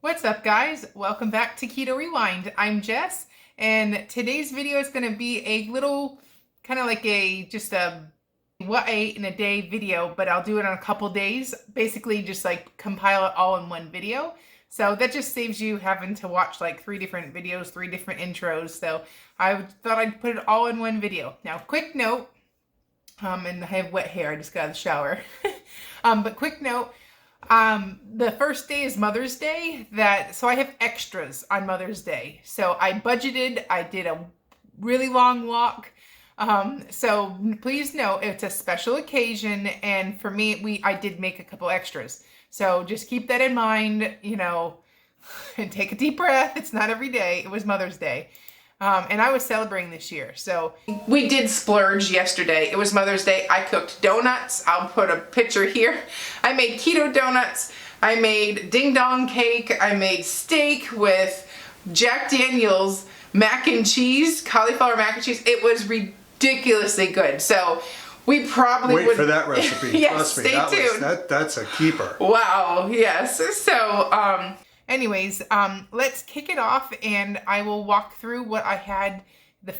What's up, guys? Welcome back to Keto Rewind. I'm Jess, and today's video is going to be a little kind of like just a what I ate in a day video, but I'll do it on a couple days. Basically, just like compile it all in one video. So that just saves you having to watch like 3 different videos, 3 different intros. So I thought I'd put it all in one video. Now, quick note, and I have wet hair. I just got out of the shower. But quick note. The first day is Mother's Day, so I have extras on Mother's Day. So I budgeted, I did a really long walk. So please know it's a special occasion, and for me, I did make a couple extras. So just keep that in mind, and take a deep breath. It's not every day. It was Mother's Day. And I was celebrating this year. So we did splurge yesterday. It was Mother's Day. I cooked donuts. I'll put a picture here. I made keto donuts. I made ding dong cake. I made steak with Jack Daniel's mac and cheese, cauliflower mac and cheese. It was ridiculously good. So we probably wait for that recipe. Yes, Trust me, stay tuned. that's a keeper. Wow. Yes. So, anyways, let's kick it off, and I will walk through what I had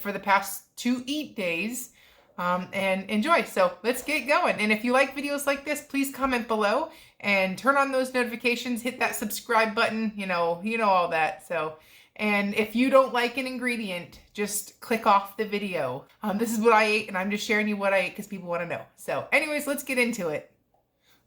for the past 2 eat days, and enjoy. So let's get going. And if you like videos like this, please comment below and turn on those notifications, hit that subscribe button, you know all that. So, and if you don't like an ingredient, just click off the video. This is what I ate, and I'm just sharing you what I ate because people want to know. So anyways, let's get into it.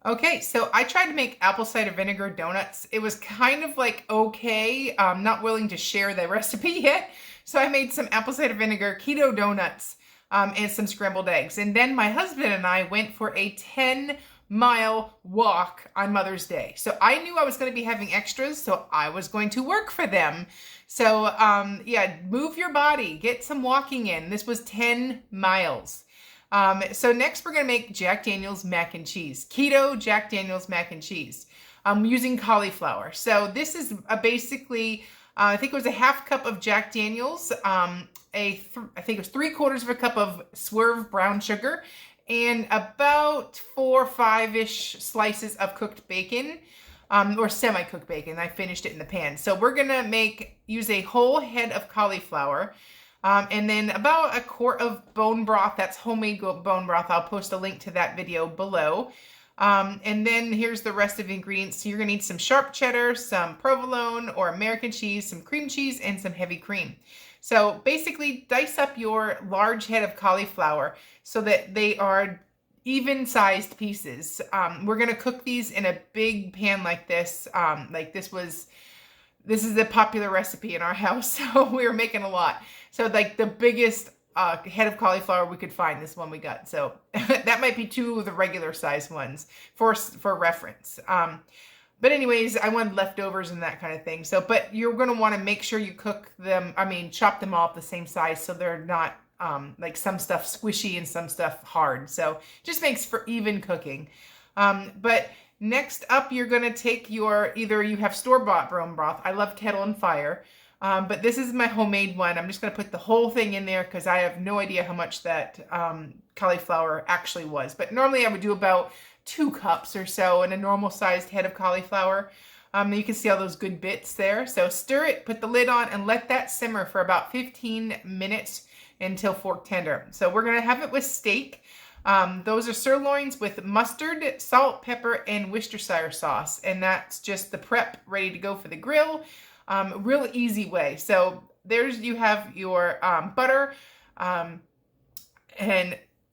Okay, so I tried to make apple cider vinegar donuts. It was kind of like okay. I'm not willing to share the recipe yet. So I made some apple cider vinegar keto donuts and some scrambled eggs. And then my husband and I went for a 10-mile walk on Mother's Day. So I knew I was going to be having extras, so I was going to work for them. So yeah, move your body, get some walking in. This was 10 miles. So next we're going to make Jack Daniel's mac and cheese, keto Jack Daniel's mac and cheese, using cauliflower. So this is basically, I think it was a half cup of Jack Daniel's, I think it was 3/4 cup of Swerve brown sugar, and about 4 or 5-ish slices of cooked bacon, or semi-cooked bacon. I finished it in the pan. So we're going to use a whole head of cauliflower. And then about a quart of bone broth. That's homemade bone broth. I'll post a link to that video below. And then here's the rest of the ingredients. So you're going to need some sharp cheddar, some provolone or American cheese, some cream cheese, and some heavy cream. So basically dice up your large head of cauliflower so that they are even-sized pieces. We're going to cook these in a big pan like this. This is a popular recipe in our house, so we were making a lot. So like the biggest head of cauliflower we could find, this one we got. So that might be 2 of the regular size ones for reference. But anyways, I wanted leftovers and that kind of thing. So, but you're going to want to make sure you cook them, chop them all up the same size so they're not like some stuff squishy and some stuff hard. So just makes for even cooking. But next up, you're going to take either you have store-bought bone broth. I love Kettle and Fire. But this is my homemade one. I'm just going to put the whole thing in there because I have no idea how much that cauliflower actually was. But normally I would do about 2 cups or so in a normal sized head of cauliflower. You can see all those good bits there. So stir it, put the lid on, and let that simmer for about 15 minutes until fork tender. So we're going to have it with steak. Those are sirloins with mustard, salt, pepper, and Worcestershire sauce. And that's just the prep ready to go for the grill. Real easy way. So you have your butter. And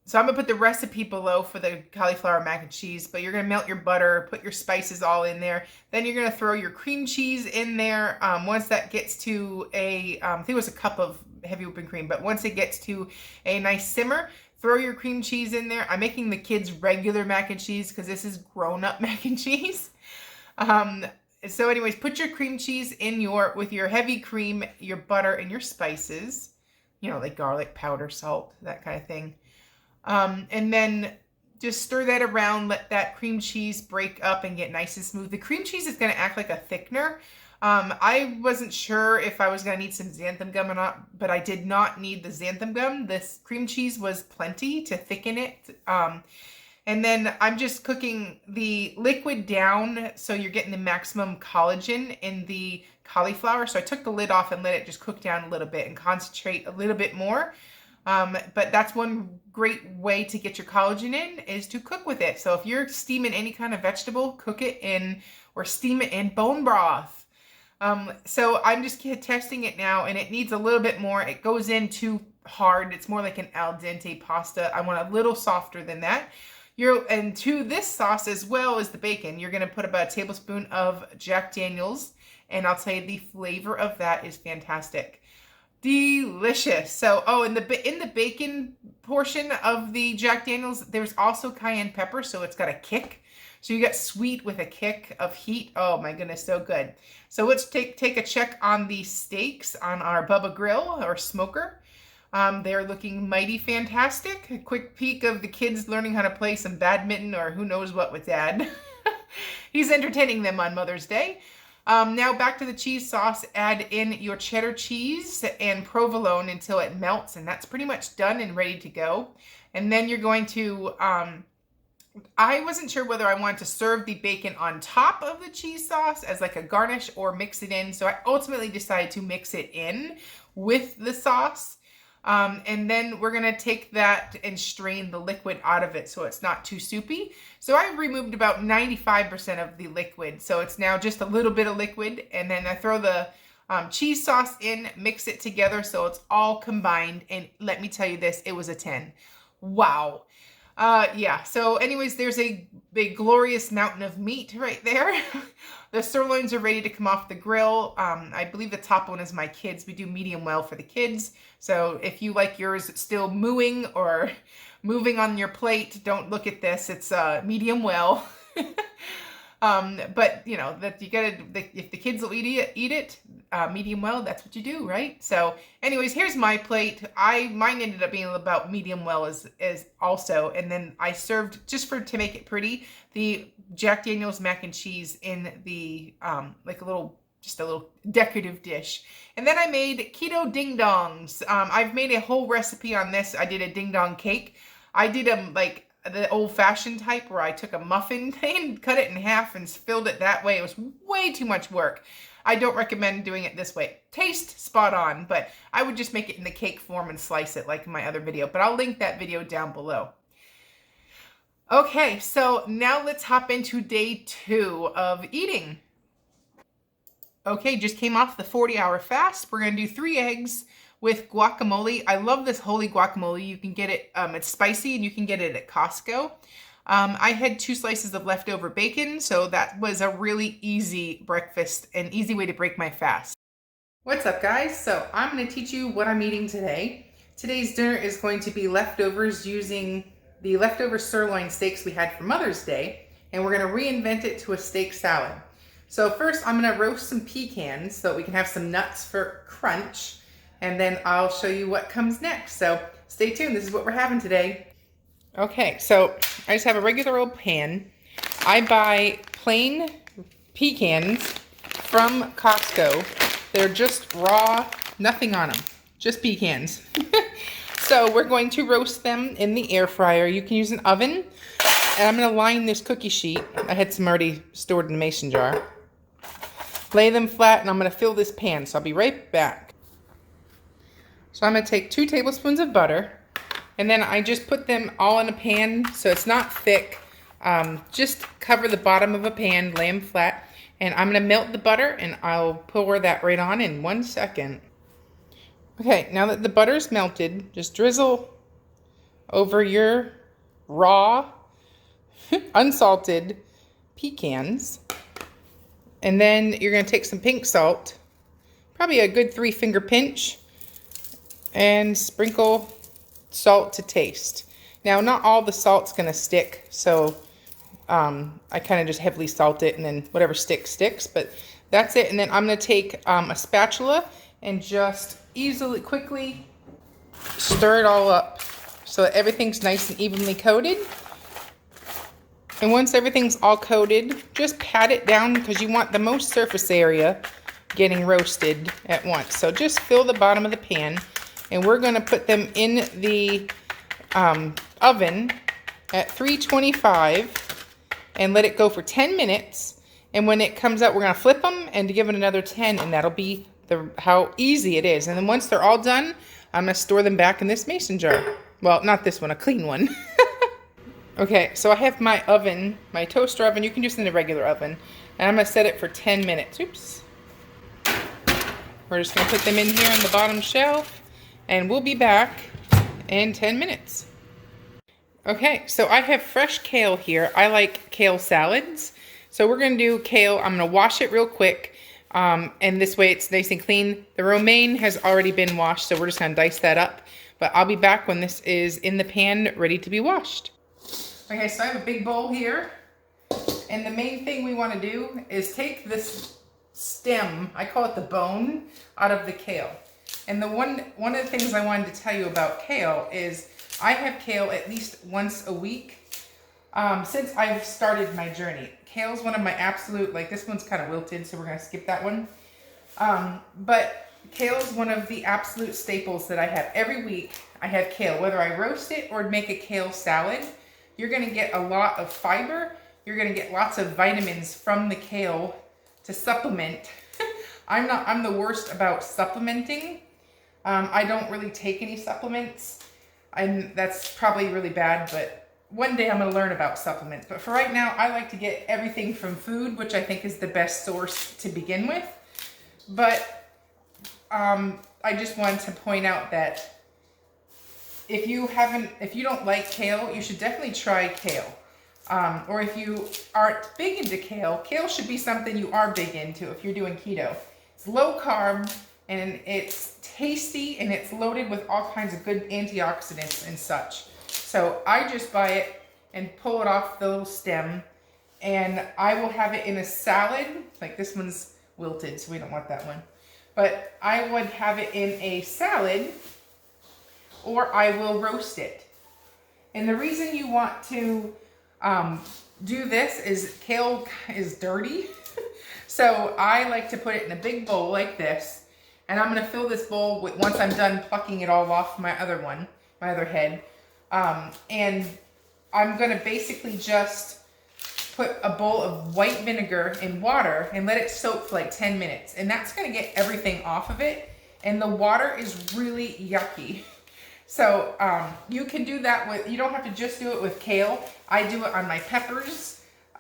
so I'm going to put the recipe below for the cauliflower mac and cheese, but you're going to melt your butter, put your spices all in there. Then you're going to throw your cream cheese in there. Once that gets to I think it was a cup of heavy whipping cream, but once it gets to a nice simmer, throw your cream cheese in there. I'm making the kids regular mac and cheese because this is grown-up mac and cheese. So anyways, put your cream cheese in with your heavy cream, your butter, and your spices, like garlic powder, salt, that kind of thing. And then just stir that around, let that cream cheese break up and get nice and smooth. The cream cheese is going to act like a thickener. I wasn't sure if I was going to need some xanthan gum or not, but I did not need the xanthan gum. This cream cheese was plenty to thicken it. And then I'm just cooking the liquid down so you're getting the maximum collagen in the cauliflower. So I took the lid off and let it just cook down a little bit and concentrate a little bit more. But that's one great way to get your collagen in, is to cook with it. So if you're steaming any kind of vegetable, cook it in or steam it in bone broth. So I'm just testing it now, and it needs a little bit more. It goes in too hard. It's more like an al dente pasta. I want a little softer than that. And to this sauce, as well as the bacon, you're going to put about a tablespoon of Jack Daniels, and I'll tell you, the flavor of that is fantastic. Delicious. So, in the bacon portion of the Jack Daniels, there's also cayenne pepper, so it's got a kick. So you got sweet with a kick of heat. Oh my goodness, so good. So let's take a check on the steaks on our Bubba Grill or smoker. They're looking mighty fantastic. A quick peek of the kids learning how to play some badminton or who knows what with Dad. He's entertaining them on Mother's Day. Now back to the cheese sauce. Add in your cheddar cheese and provolone until it melts, and that's pretty much done and ready to go. And then you're going to, I wasn't sure whether I wanted to serve the bacon on top of the cheese sauce as like a garnish or mix it in. So I ultimately decided to mix it in with the sauce. And then we're going to take that and strain the liquid out of it so it's not too soupy. So I removed about 95% of the liquid. So it's now just a little bit of liquid. And then I throw the cheese sauce in, mix it together so it's all combined. And let me tell you this, it was a 10. Wow. Yeah, so anyways, there's a big glorious mountain of meat right there. The sirloins are ready to come off the grill. I believe the top one is my kids. We do medium well for the kids. So if you like yours still mooing or moving on your plate, don't look at this. It's medium well. But you know that you gotta, if the kids will eat it medium well, that's what you do, right? So anyways, here's my plate. Mine ended up being about medium well as also, and then I served, just to make it pretty, the Jack Daniels mac and cheese in the like a little decorative dish. And then I made keto ding dongs. I've made a whole recipe on this. I did a ding dong cake. I did them like the old-fashioned type, where I took a muffin and cut it in half and filled it that way. It was way too much work. I don't recommend doing it this way. Taste spot on, but I would just make it in the cake form and slice it like in my other video, but I'll link that video down below. Okay, so now let's hop into day 2 of eating. Okay, just came off the 40-hour fast. We're gonna do 3 eggs with guacamole. I love this holy guacamole. You can get it, it's spicy, and you can get it at Costco. I had 2 slices of leftover bacon, so that was a really easy breakfast, an easy way to break my fast. What's up, guys? So I'm going to teach you what I'm eating today. Today's dinner is going to be leftovers, using the leftover sirloin steaks we had for Mother's Day, and we're going to reinvent it to a steak salad. So first, I'm going to roast some pecans so that we can have some nuts for crunch, and then I'll show you what comes next. So stay tuned. This is what we're having today. Okay, so I just have a regular old pan. I buy plain pecans from Costco. They're just raw, nothing on them, just pecans. So we're going to roast them in the air fryer. You can use an oven. And I'm going to line this cookie sheet. I had some already stored in a mason jar. Lay them flat, and I'm going to fill this pan. So I'll be right back. So I'm going to take 2 tablespoons of butter. And then I just put them all in a pan so it's not thick. Just cover the bottom of a pan, lay them flat. And I'm going to melt the butter, and I'll pour that right on in 1 second. Okay, now that the butter's melted, just drizzle over your raw, unsalted pecans. And then you're going to take some pink salt, probably a good 3-finger pinch, and sprinkle salt to taste. Now, not all the salt's going to stick, so I kind of just heavily salt it, and then whatever sticks, but that's it. And then I'm going to take a spatula and just quickly stir it all up so that everything's nice and evenly coated. And once everything's all coated, just pat it down because you want the most surface area getting roasted at once. So just fill the bottom of the pan, and we're going to put them in the oven at 325 and let it go for 10 minutes. And when it comes out, we're gonna flip them and give it another 10, and that'll be how easy it is. And then once they're all done, I'm gonna store them back in this mason jar. Well, not this one, a clean one. Okay, so I have my oven, my toaster oven. You can use it in a regular oven. And I'm gonna set it for 10 minutes. Oops. We're just gonna put them in here on the bottom shelf, and we'll be back in 10 minutes. Okay, so I have fresh kale here. I like kale salads. So we're gonna do kale. I'm gonna wash it real quick. And this way it's nice and clean. The romaine has already been washed, so we're just gonna dice that up. But I'll be back when this is in the pan, ready to be washed. Okay, so I have a big bowl here. And the main thing we wanna do is take this stem, I call it the bone, out of the kale. And one of the things I wanted to tell you about kale is I have kale at least once a week since I've started my journey. Kale's one of my absolute, like this one's kind of wilted, so we're gonna skip that one. But kale's one of the absolute staples that I have. Every week I have kale, whether I roast it or make a kale salad. You're gonna get a lot of fiber. You're gonna get lots of vitamins from the kale to supplement. I'm the worst about supplementing. I don't really take any supplements. That's probably really bad, but one day I'm gonna learn about supplements. But for right now, I like to get everything from food, which I think is the best source to begin with. But I just wanted to point out that if you don't like kale, you should definitely try kale. Or if you aren't big into kale, kale should be something you are big into if you're doing keto. It's low carb and it's tasty and it's loaded with all kinds of good antioxidants and such. So I just buy it and pull it off the little stem, and I will have it in a salad. Like this one's wilted, so we don't want that one. But I would have it in a salad, or I will roast it. And the reason you want to do this is kale is dirty. So I like to put it in a big bowl like this, and I'm gonna fill this bowl with, once I'm done plucking it all off my other head. And I'm gonna basically just put a bowl of white vinegar in water and let it soak for like 10 minutes. And that's gonna get everything off of it. And the water is really yucky. So you can do that with, you don't have to just do it with kale. I do it on my peppers.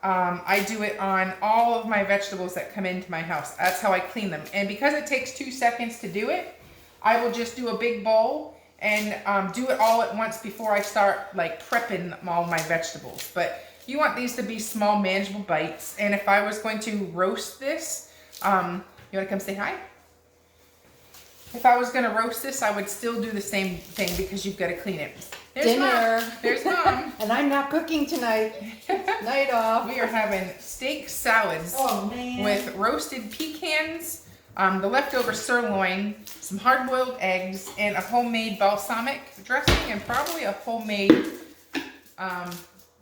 I do it on all of my vegetables that come into my house. That's how I clean them. And because it takes 2 seconds to do it, I will just do a big bowl and do it all at once before I start like prepping all my vegetables. But you want these to be small, manageable bites. And if I was going to roast this, you wanna come say hi? If I was gonna roast this, I would still do the same thing because you've got to clean it. There's dinner. Mom. There's Mom. And I'm not cooking tonight. Night off. We are having steak salads with roasted pecans, the leftover sirloin, some hard-boiled eggs, and a homemade balsamic dressing, and probably a homemade.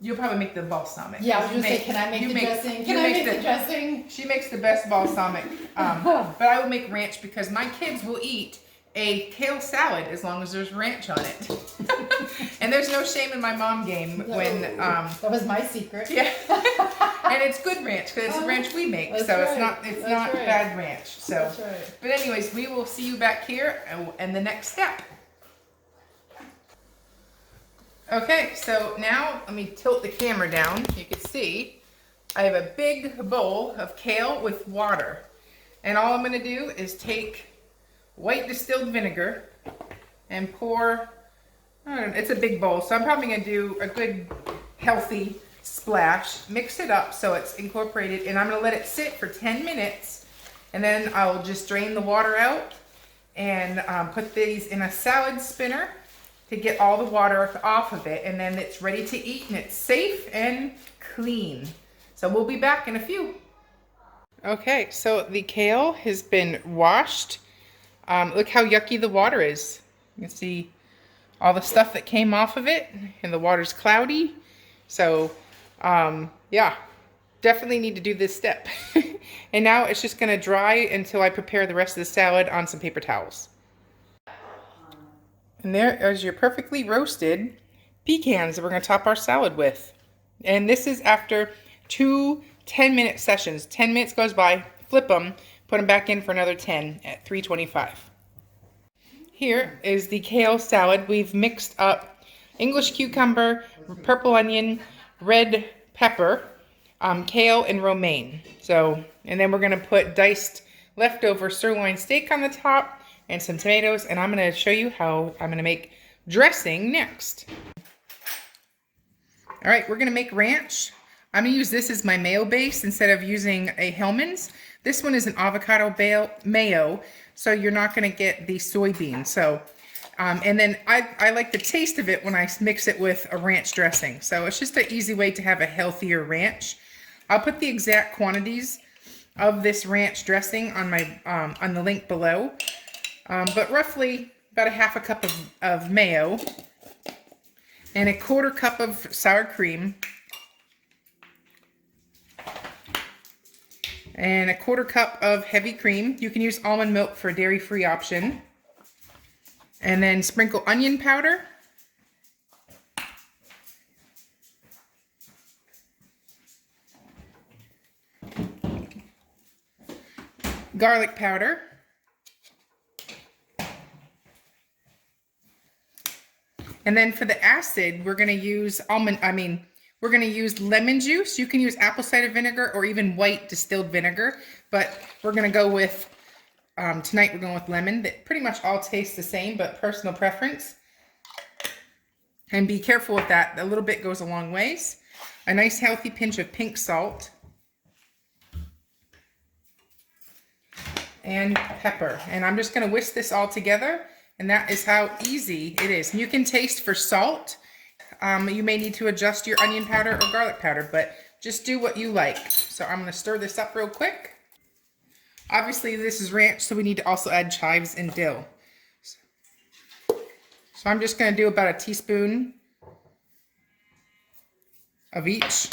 You'll probably make the balsamic. Yeah, I was gonna say, can I make the dressing? Can I make the dressing? She makes the best balsamic. But I will make ranch because my kids will eat a kale salad as long as there's ranch on it. And there's no shame in my mom game when that was my secret. Yeah. And it's good ranch because it's the ranch we make, That's so right. it's not bad ranch. So That's right. But anyways, we will see you back here and the next step. Okay, so now let me tilt the camera down. You can see I have a big bowl of kale with water. And all I'm gonna do is take white distilled vinegar and pour, it's a big bowl, so I'm probably gonna do a good healthy splash, mix it up so it's incorporated, and I'm gonna let it sit for 10 minutes, and then I'll just drain the water out and put these in a salad spinner to get all the water off of it, and then it's ready to eat and it's safe and clean. So we'll be back in a few. Okay, so the kale has been washed. Look how yucky the water is. You can see all the stuff that came off of it, and the water's cloudy. So yeah, definitely need to do this step. And now it's just gonna dry until I prepare the rest of the salad on some paper towels. And there is your perfectly roasted pecans that we're going to top our salad with. And this is after 2 10-minute sessions. 10 minutes goes by, flip them, put them back in for another 10 at 325. Here is the kale salad. We've mixed up English cucumber, purple onion, red pepper, kale, and romaine. And then we're going to put diced leftover sirloin steak on the top and some tomatoes, and I'm going to show you how I'm going to make dressing next. All right, we're going to make ranch. I'm going to use this as my mayo base instead of using a Hellmann's. This one is an avocado mayo, so you're not going to get the soybean. And then I like the taste of it when I mix it with a ranch dressing. So it's just an easy way to have a healthier ranch. I'll put the exact quantities of this ranch dressing on my on the link below. But roughly about a half a cup of mayo and a 1/4 cup of sour cream and a 1/4 cup of heavy cream. You can use almond milk for a dairy-free option. And then sprinkle onion powder. Garlic powder. And then for the acid, we're going to use we're going to use lemon juice. You can use apple cider vinegar or even white distilled vinegar, but we're going to go with, tonight we're going with lemon. That pretty much all taste the same, but personal preference. And be careful with that. A little bit goes a long ways. A nice healthy pinch of pink salt. And pepper. And I'm just going to whisk this all together. And that is how easy it is. And you can taste for salt. You may need to adjust your onion powder or garlic powder, but just do what you like. So I'm going to stir this up real quick. Obviously this is ranch, so we need to also add chives and dill. So I'm just going to do about a teaspoon of each.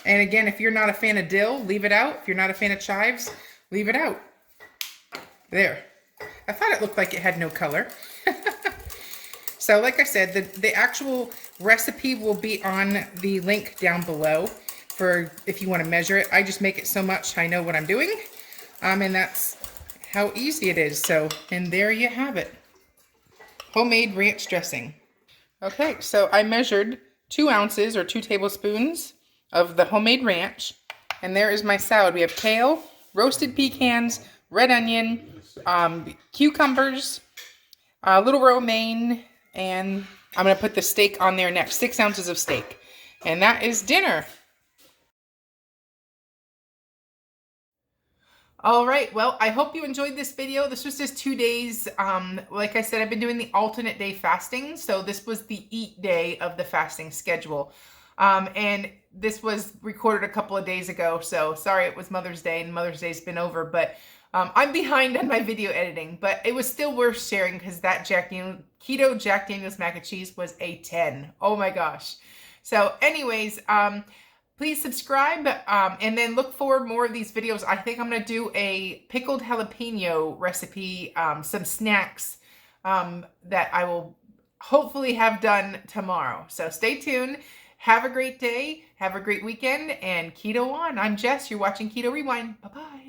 And again, if you're not a fan of dill, leave it out. If you're not a fan of chives, leave it out. There. I thought it looked like it had no color. So like I said, the actual recipe will be on the link down below for if you want to measure it. I just make it so much I know what I'm doing. And that's how easy it is. So, and there you have it. Homemade ranch dressing. Okay, so I measured 2 ounces or 2 tablespoons of the homemade ranch. And there is my salad. We have kale, roasted pecans, red onion, cucumbers, a little romaine, and I'm going to put the steak on there next. 6 ounces of steak. And that is dinner. All right, well, I hope you enjoyed this video. This was just 2 days. Like I said, I've been doing the alternate day fasting. So this was the eat day of the fasting schedule. And this was recorded a couple of days ago. So sorry it was Mother's Day and Mother's Day's been over. But I'm behind on my video editing. But it was still worth sharing because that Keto Jack Daniel's mac and cheese was a 10. Oh my gosh. So anyways, please subscribe and then look for more of these videos. I think I'm going to do a pickled jalapeno recipe, some snacks that I will hopefully have done tomorrow. So stay tuned. Have a great day. Have a great weekend and keto on. I'm Jess. You're watching Keto Rewind. Bye-bye.